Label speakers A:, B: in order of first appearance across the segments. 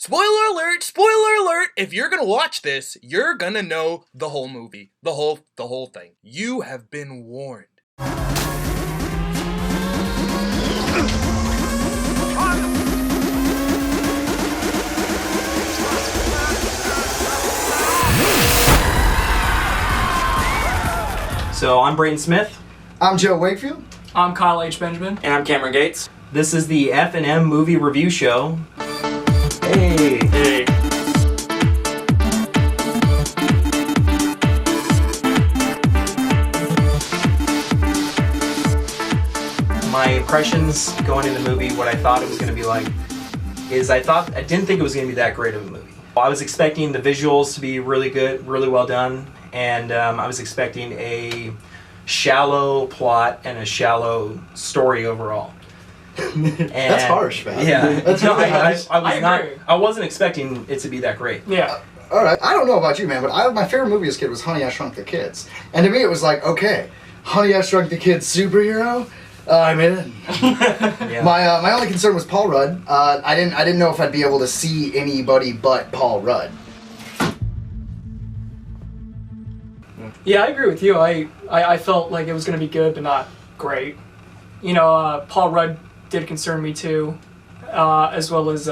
A: Spoiler alert, spoiler alert, if you're gonna watch this, you're gonna know the whole movie. The whole thing. You have been warned.
B: So I'm Brayden Smith.
C: I'm Joe Wakefield.
D: I'm Kyle H. Benjamin.
E: And I'm Cameron Gates.
B: This is the F&M Movie Review Show. Hey.
E: Hey.
B: My impressions going into the movie, what I thought it was going to be like, is I didn't think it was going to be that great of a movie. I was expecting the visuals to be really good, really well done, and I was expecting a shallow plot and a shallow story overall.
C: That's harsh, man.
B: Yeah.
C: That's
B: No,
C: really harsh.
B: I wasn't expecting it to be that great.
D: Yeah.
C: All right. I don't know about you, man, but my favorite movie as a kid was Honey, I Shrunk the Kids. And to me, it was like, okay, Honey, I Shrunk the Kids superhero? I'm in.
B: Yeah.
C: My only concern was Paul Rudd. I didn't know if I'd be able to see anybody but Paul Rudd.
D: Yeah, I agree with you. I felt like it was going to be good, but not great. You know, Paul Rudd did concern me too, as well as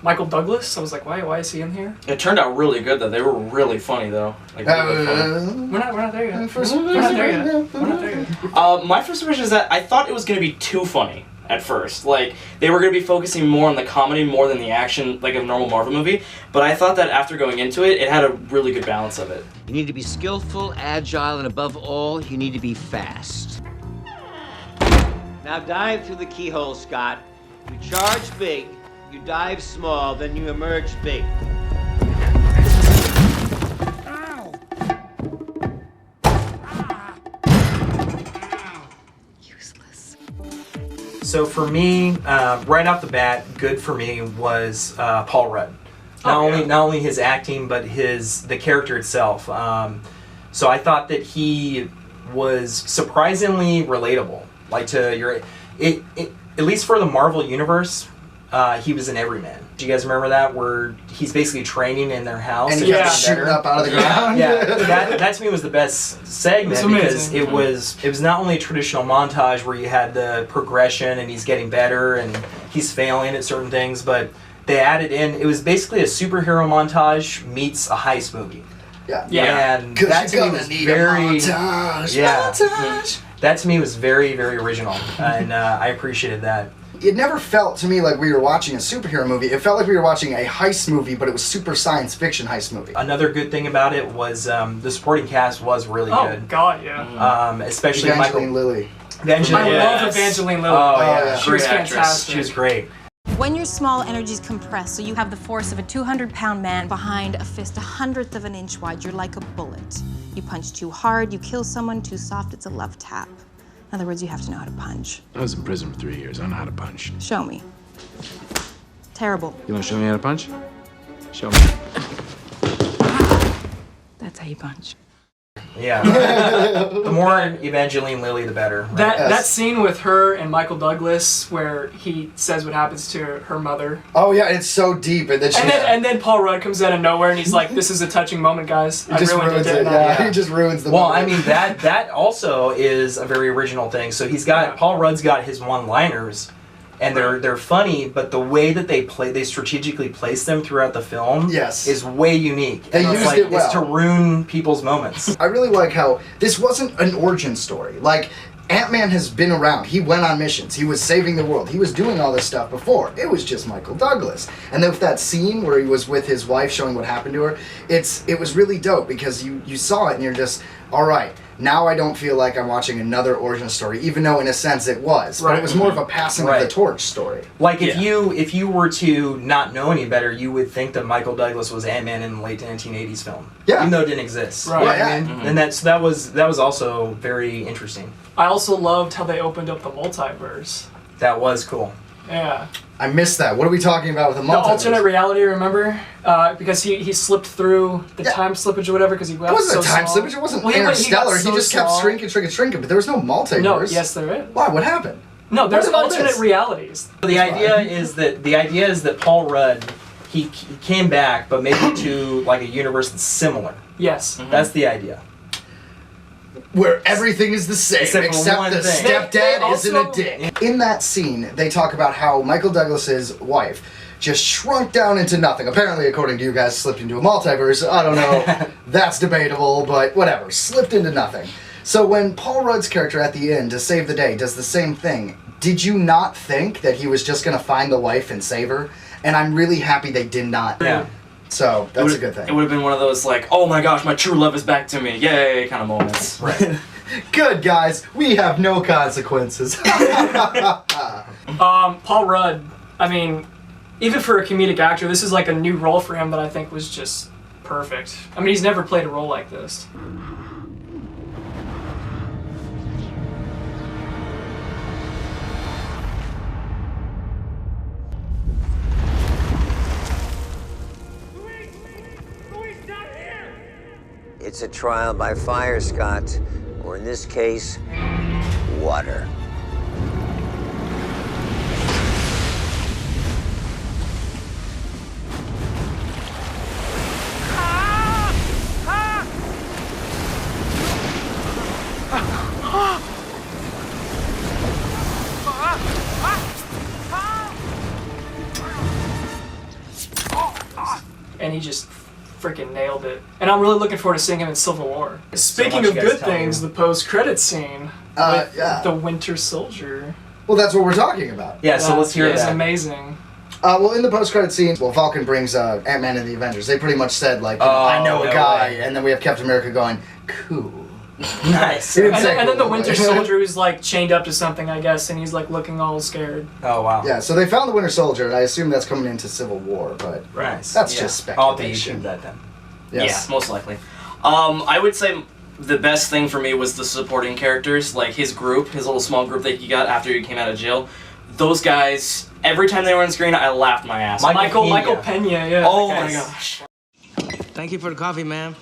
D: Michael Douglas. I was like, why is he in here?
E: It turned out really good though. They were really funny though. Like, really funny.
D: We're not there yet. We're not there yet.
E: My first impression is that I thought it was going to be too funny at first. Like, they were going to be focusing more on the comedy more than the action, like a normal Marvel movie. But I thought that after going into it, it had a really good balance of it.
F: You need to be skillful, agile, and above all, you need to be fast. Now dive through the keyhole, Scott. You charge big, you dive small, then you emerge big.
G: Useless.
B: So for me, right off the bat, good for me was Paul Rudd. Not only his acting, but the character itself. So I thought that he was surprisingly relatable. Like at least for the Marvel universe, he was an everyman. Do you guys remember that, where he's basically training in their house
C: And
B: to
C: he
B: get
C: kept shooting
B: better?
C: up out of the ground.
B: Yeah, that to me was the best segment, because it was not only a traditional montage where you had the progression and he's getting better and he's failing at certain things, but they added in, it was basically a superhero montage meets a heist movie.
C: Yeah.
B: And
C: 'Cause
B: that to
C: you're
B: me
C: gonna
B: was
C: need
B: very
C: a montage.
B: Yeah.
C: Montage.
B: That to me was very, very original, and I appreciated that.
C: It never felt to me like we were watching a superhero movie. It felt like we were watching a heist movie, but it was super science fiction heist movie.
B: Another good thing about it was the supporting cast was really
D: Oh
B: good.
D: God, yeah.
B: Especially
C: Evangeline
B: Michael.
C: Lilly.
B: Evangeline.
D: I love Evangeline Lilly.
B: Oh yeah,
C: yeah.
D: She was
B: great actress.
D: fantastic.
B: She was great.
G: When your small energies compress, so you have the force of a 200-pound man behind a fist 1/100 of an inch wide, you're like a bullet. You punch too hard, you kill someone. Too soft, it's a love tap. In other words, you have to know how to punch.
H: I was in prison for 3 years. I know how to punch.
G: Show me. Terrible.
H: You want to show me how to punch? Show me.
G: That's how you punch.
B: Yeah. The more Evangeline Lilly, the better. Right?
D: That scene with her and Michael Douglas, where he says what happens to her mother,
C: Oh yeah, it's so deep, and then she
D: and then Paul Rudd comes out of nowhere and he's like, "This is a touching moment, guys. I
C: just
D: ruined
C: ruins
D: it."
C: it.
D: didn't I?"
C: Yeah,
B: Yeah.
C: he just ruins the
B: Well,
C: movie.
B: I mean that also is a very original thing. So Paul Rudd's got his one-liners, and they're funny, but the way that they strategically place them throughout the film
C: Yes.
B: is way unique.
C: They
B: And it's
C: used
B: like,
C: it well.
B: It's to ruin people's moments.
C: I really like how this wasn't an origin story. Like, Ant-Man has been around. He went on missions. He was saving the world. He was doing all this stuff before. It was just Michael Douglas. And then with that scene where he was with his wife showing what happened to her, it was really dope, because you saw it and you're just, all right, now I don't feel like I'm watching another origin story, even though in a sense it was. But it was more of a passing of the
B: Right.
C: torch story.
B: Like if you were to not know any better, you would think that Michael Douglas was Ant-Man in the late 1980s film.
C: Yeah.
B: Even though it didn't exist.
D: Right.
B: You know what
C: Yeah,
B: I
C: yeah.
B: mean? And that was also very interesting.
D: I also loved how they opened up the multiverse.
B: That was cool.
D: Yeah.
C: I missed that. What are we talking about with the
D: The
C: multiverse?
D: alternate reality, remember? Because he slipped through the time slippage or whatever because he
C: It
D: got
C: wasn't
D: so
C: a time
D: small.
C: slippage. It wasn't
D: Well, he got
C: interstellar. He
D: so
C: just kept
D: small.
C: shrinking, but there was no multiverse.
D: No, yes there is.
C: Why? What happened?
D: No, there's
C: What about
D: alternate
C: this?
D: realities.
B: The idea is that Paul Rudd he came back, but maybe to like a universe that's similar.
D: Yes.
B: That's the idea.
C: Where everything is the same,
B: Except for one
C: the
B: thing.
C: stepdad
D: They
C: isn't a dick. In that scene, they talk about how Michael Douglas's wife just shrunk down into nothing. Apparently, according to you guys, slipped into a multiverse. I don't know. That's debatable, but whatever. Slipped into nothing. So when Paul Rudd's character at the end, to save the day, does the same thing, did you not think that he was just going to find the wife and save her? And I'm really happy they did not.
B: Yeah.
C: So that's a good thing.
E: It would have been one of those like, oh my gosh, my true love is back to me, yay, kind of moments.
B: Right.
C: Good, guys. We have no consequences.
D: Paul Rudd, I mean, even for a comedic actor, this is like a new role for him that I think was just perfect. I mean, he's never played a role like this.
F: It's a trial by fire, Scott. Or in this case, water.
D: And he just freaking nailed it. And I'm really looking forward to seeing him in Civil War. Speaking
B: much
D: of
B: you guys
D: good
B: tell me.
D: things, the post-credit scene with
C: yeah.
D: the Winter Soldier
C: Well, that's what we're talking about.
B: Yeah, so let's hear
D: is
B: that.
D: amazing.
C: Well, in the post-credit scenes, well, Falcon brings Ant-Man and the Avengers. They pretty much said, like, I know a
B: no
C: guy,
B: way.
C: and then we have Captain America going, cool.
B: Nice.
C: He didn't
D: And,
C: say
D: and then
C: cool,
D: the Winter
C: but-
D: Soldier is like chained up to something, I guess, and he's like looking all scared.
B: Oh, wow.
C: Yeah, so they found the Winter Soldier, and I assume that's coming into Civil War, but
B: Nice.
C: that's
B: Yeah.
C: just
B: I'll have to
C: speculation.
B: YouTube that then.
C: Yes.
E: Yeah, most likely. I would say the best thing for me was the supporting characters, like his group, his little small group that he got after he came out of jail. Those guys, every time they were on screen, I laughed my ass off.
D: Michael Pena, yeah.
E: Oh
D: that
E: my
D: guy's-
E: gosh.
I: Thank you for the coffee, ma'am.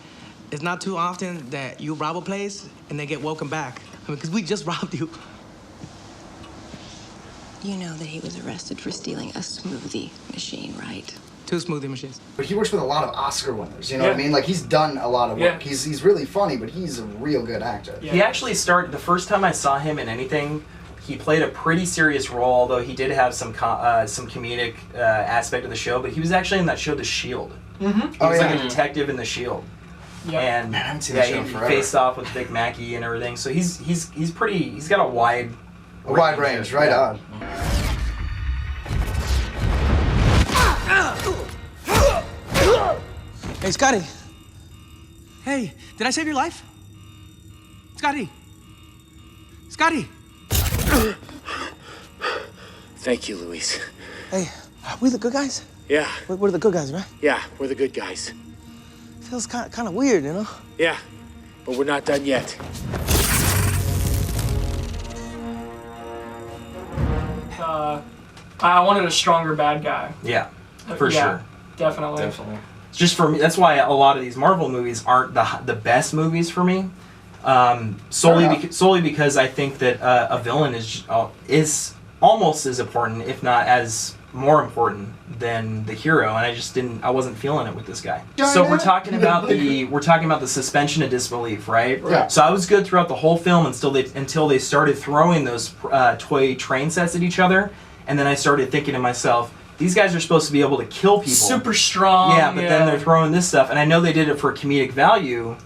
I: It's not too often that you rob a place and they get welcome back. I mean, because we just robbed you.
G: You know that he was arrested for stealing a smoothie machine, right?
I: 2 smoothie machines.
C: But he works with a lot of Oscar winners, you know what I
D: Yeah.
C: mean? Like, he's done a lot of work.
D: Yeah.
C: He's really funny, but he's a real good actor.
D: Yeah.
B: He actually started, the first time I saw him in anything, he played a pretty serious role, although he did have some comedic aspect of the show, but he was actually in that show, The Shield.
D: Mm-hmm.
B: He
C: Oh,
B: was
C: yeah.
B: like a detective in The Shield.
D: Yeah.
B: And
C: Man, I haven't seen that show in
B: he
C: forever.
B: faced off with Big Mackey and everything, so he's got a wide
C: Range, right
B: yeah.
C: on.
I: Hey, Scotty. Hey, did I save your life? Scotty. Scotty.
J: Thank you, Luis.
I: Hey, are we the good guys?
J: Yeah,
I: We're the good guys, right?
J: yeah, we're the good guys.
I: Feels kind of weird, you know?
J: Yeah, but we're not done yet.
D: I wanted a stronger bad guy.
B: Yeah, for
D: Yeah,
B: sure.
D: Definitely.
E: Definitely.
B: Just for me, that's why a lot of these Marvel movies aren't the best movies for me. Solely because I think that a villain is almost as important, if not as more important than the hero, and I wasn't feeling it with this guy. So we're talking about the suspension of disbelief, right?
C: Yeah.
B: So I was good throughout the whole film until they started throwing those toy train sets at each other, and then I started thinking to myself, these guys are supposed to be able to kill people.
D: Super strong.
B: Yeah, but then they're throwing this stuff, and I know they did it for comedic value.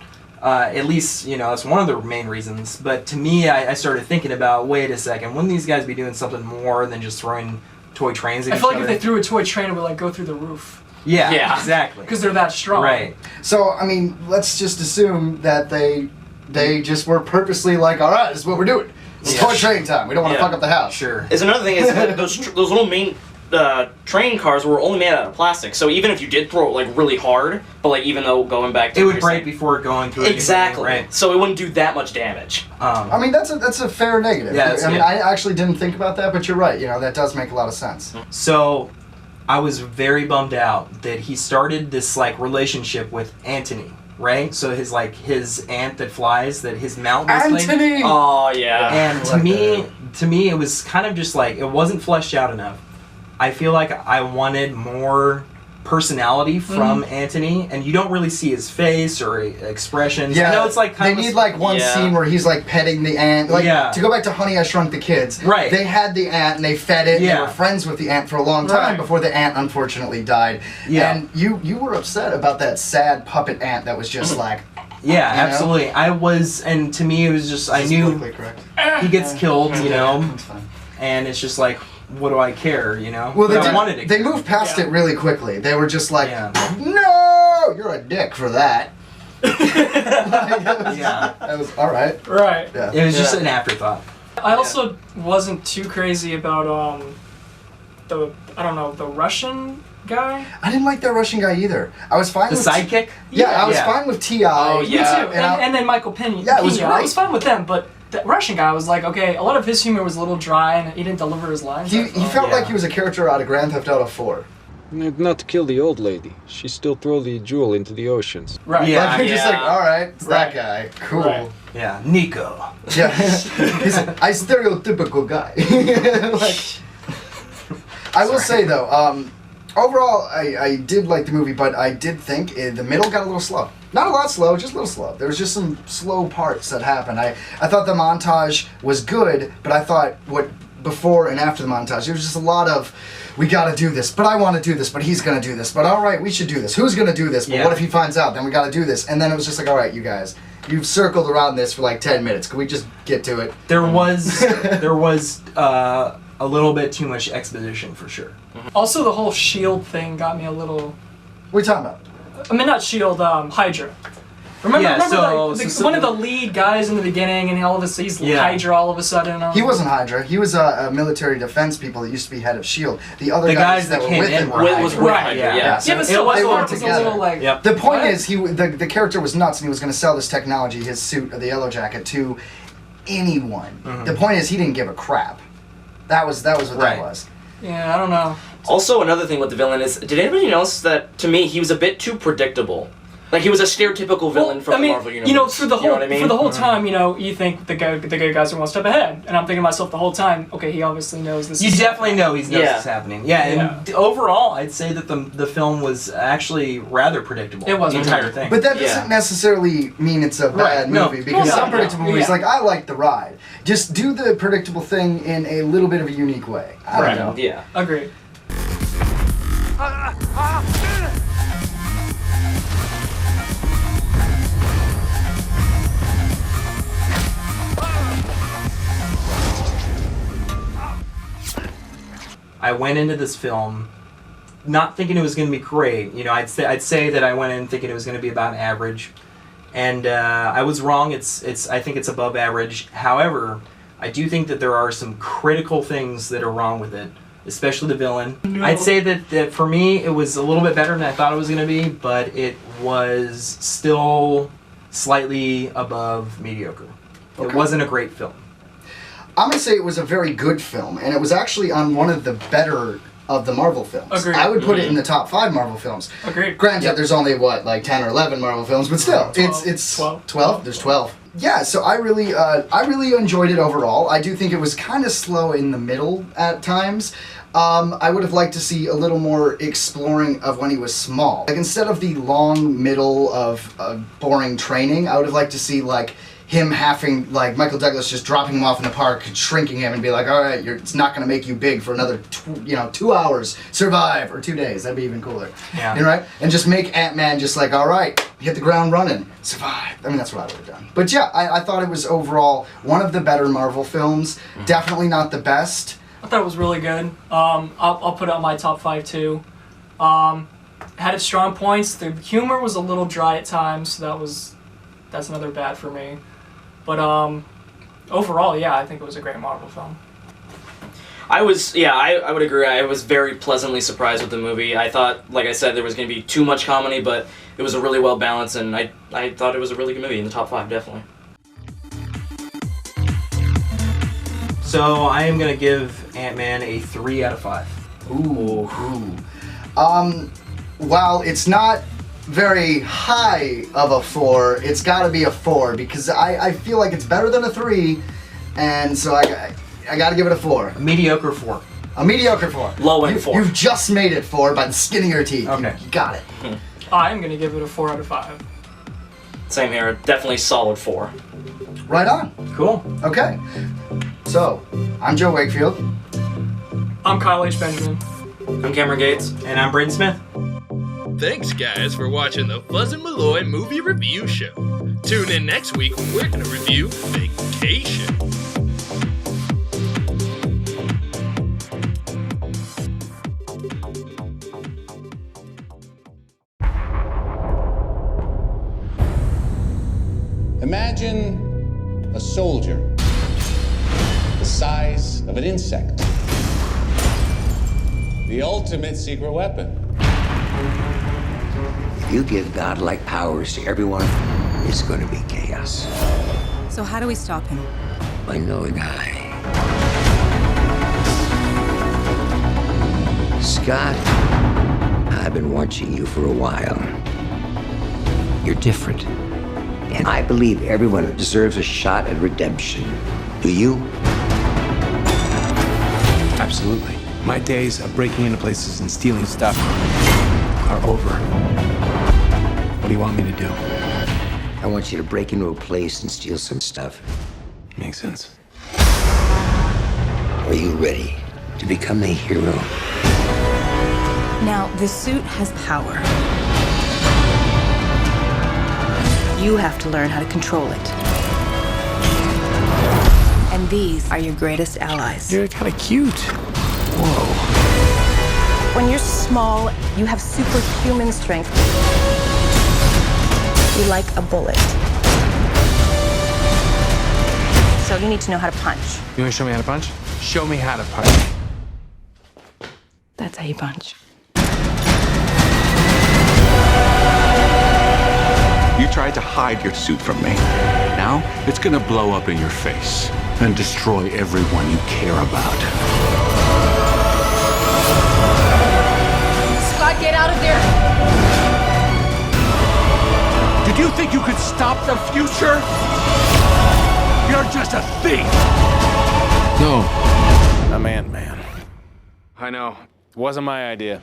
B: At least, that's one of the main reasons. But to me, I started thinking about, wait a second, wouldn't these guys be doing something more than just throwing toy trains at
D: I
B: each
D: feel like
B: other?
D: if they threw a toy train, it would like go through the roof.
B: Yeah,
E: Yeah.
B: exactly.
D: Because they're that strong.
B: Right.
C: So, I mean, let's just assume that they just were purposely like, all right, this is what we're doing. It's toy train time. We don't want to
E: Yeah.
C: fuck up the house.
B: Sure.
E: Is another thing is that those little main train cars were only made out of plastic. So even if you did throw it like really hard, but like even though going back to
B: It
E: what
B: would
E: you're
B: break
E: saying-
B: before going through.
E: Exactly.
B: Right.
E: So it wouldn't do that much damage.
C: I mean, that's a fair negative.
B: Yeah, that's
C: I mean,
B: good.
C: I actually didn't think about that, but you're right. That does make a lot of sense.
B: So, I was very bummed out that he started this like relationship with Antony, right? So his aunt that flies, that his mount.
C: Antony!
E: Oh yeah.
B: And
C: I like
B: to me, it was kind of just like it wasn't fleshed out enough. I feel like I wanted more personality from Anthony, and you don't really see his face or expressions.
C: Yeah,
B: I know it's like
C: they need like one scene where he's like petting the ant. Like to go back to Honey, I Shrunk the Kids.
B: Right.
C: They had the ant and they fed it.
B: Yeah.
C: They were friends with the ant for a long time before the ant unfortunately died.
B: Yeah.
C: And you were upset about that sad puppet ant that was just like.
B: Yeah,
C: you know?
B: absolutely. I was, and to me it was just I knew he gets killed, you know, and it's just like, what do I care, you know?
C: Well,
B: I wanted it.
C: They moved past it really quickly. They were just like, no, you're a dick for that. That was all right.
D: Right.
C: Yeah.
B: It was just an afterthought.
D: I also wasn't too crazy about the Russian guy.
C: I didn't like that Russian guy either. I was fine with
B: sidekick.
C: I was fine with T.I.
D: Oh, yeah. Me too. And then Michael Pena.
C: Yeah, it was
D: I
C: great.
D: was fine with them, but the Russian guy was like, okay, a lot of his humor was a little dry, and he didn't deliver his lines.
C: He felt like he was a character out of Grand Theft Auto 4.
K: Not to kill the old lady. She still throw the jewel into the oceans.
D: Right.
C: Yeah. Like, you're just like, all right, it's that guy. Cool.
D: Right.
B: Yeah. Nico.
C: Yeah. He's a stereotypical guy. I will say though, overall, I did like the movie, but I did think the middle got a little slow. Not a lot slow, just a little slow. There was just some slow parts that happened. I thought the montage was good, but I thought before and after the montage, there was just a lot of, we gotta do this, but I want to do this, but he's gonna do this, but all right, we should do this. Who's gonna do this? But what if he finds out? Then we gotta do this. And then it was just like, all right, you guys, you've circled around this for like 10 minutes. Can we just get to it?
B: There was a little bit too much exposition for sure.
D: Also, the whole shield thing got me a little.
C: What are you talking about?
D: I mean, not shield, Hydra. Remember one of the lead guys in the beginning, and all of a sudden he's Hydra all of a sudden.
C: He wasn't Hydra. He was a military defense people that used to be head of S.H.I.E.L.D. The other guys that were with him were Hydra.
D: Yeah, but still,
C: they
D: it
C: were
D: was
C: together.
D: a little like.
C: Yep. The point is, the character was nuts, and he was going to sell this technology, his suit, or the yellow jacket, to anyone. The point is, he didn't give a crap. That was what that was.
D: Yeah, I don't know.
E: Also, another thing with the villain is, did anybody notice that, to me, he was a bit too predictable? Like, he was a stereotypical villain from the Marvel Universe.
D: You know, for the whole
E: Mm-hmm.
D: time, you know, you think the good guys are one step ahead. And I'm thinking to myself the whole time, okay, he obviously knows this
B: You
D: is
B: definitely know he knows this is happening. Yeah, and overall, I'd say that the film was actually rather predictable.
D: It was
B: the entire thing.
C: But that doesn't necessarily mean it's a bad movie, because some predictable movies, like, I like the ride. Just do the predictable thing in a little bit of a unique way. I don't know.
E: Yeah.
D: Agreed.
B: I went into this film not thinking it was going to be great. You know, I'd say that I went in thinking it was going to be about average, and I was wrong. I think it's above average. However, I do think that there are some critical things that are wrong with it, especially the villain.
D: No.
B: I'd say that for me it was a little bit better than I thought it was going to be, but it was still slightly above mediocre. It wasn't a great film.
C: I'm going to say it was a very good film, and it was actually on one of the better of the Marvel films.
D: Agreed.
C: I would put it in the top 5 Marvel films.
D: Agreed.
C: Granted, there's only, like 10 or 11 Marvel films, but still,
D: 12.
C: it's
D: 12.
C: 12? There's 12. Yeah, so I really enjoyed it overall. I do think it was kind of slow in the middle at times. I would have liked to see a little more exploring of when he was small. Like, instead of the long middle of boring training, I would have liked to see, like, him having, like, Michael Douglas just dropping him off in the park, shrinking him, and be like, all right, it's not going to make you big for another 2 hours, survive, or 2 days. That'd be even cooler.
B: Yeah.
C: You know, right? And just make Ant-Man just like, all right, hit the ground running, survive. I mean, that's what I would have done. But yeah, I thought it was overall one of the better Marvel films. Definitely not the best.
D: I thought it was really good. I'll put it on my top 5 too. Had its strong points. The humor was a little dry at times, so that's another bad for me. But overall, yeah, I think it was a great Marvel film.
E: I would agree. I was very pleasantly surprised with the movie. I thought, like I said, there was going to be too much comedy, but it was a really well balanced, and I thought it was a really good movie, in the top 5, definitely.
B: So I am going to give Ant-Man a 3 out of 5.
C: Ooh. While it's not very high of a 4, it's got to be a 4, because I feel like it's better than a 3, and so I got to give it a 4.
B: A mediocre 4.
C: A mediocre 4.
E: Low end 4.
C: You've just made it 4 by the skin of your teeth.
B: Okay.
C: You got it.
D: I'm gonna give it a 4 out of 5.
E: Same here. Definitely solid 4.
C: Right on.
B: Cool.
C: Okay. So, I'm Joe Wakefield.
D: I'm Kyle H. Benjamin.
E: I'm Cameron Gates.
B: And I'm Braden Smith.
A: Thanks, guys, for watching the Fuzz and Malloy Movie Review Show. Tune in next week when we're going to review Vacation.
L: Imagine a soldier the size of an insect. The ultimate secret weapon.
M: If you give godlike powers to everyone, it's going to be chaos.
G: So how do we stop him?
M: I know a guy. Scott, I've been watching you for a while. You're different. And I believe everyone deserves a shot at redemption. Do you?
H: Absolutely. My days of breaking into places and stealing stuff are over. What do you want me to do?
M: I want you to break into a place and steal some stuff.
H: Makes sense.
M: Are you ready to become a hero?
G: Now, the suit has power. You have to learn how to control it. And these are your greatest allies.
H: You're kind of cute. Whoa.
G: When you're small, you have superhuman strength. You're like a bullet. So you need to know how to punch.
H: You want to show me how to punch? Show me how to punch.
G: That's how you punch.
N: You tried to hide your suit from me. Now, it's gonna blow up in your face and destroy everyone you care about.
G: Scott, get out of there!
N: Did you think you could stop the future? You're just a thief!
H: No. I'm Ant-Man. I know. It wasn't my idea.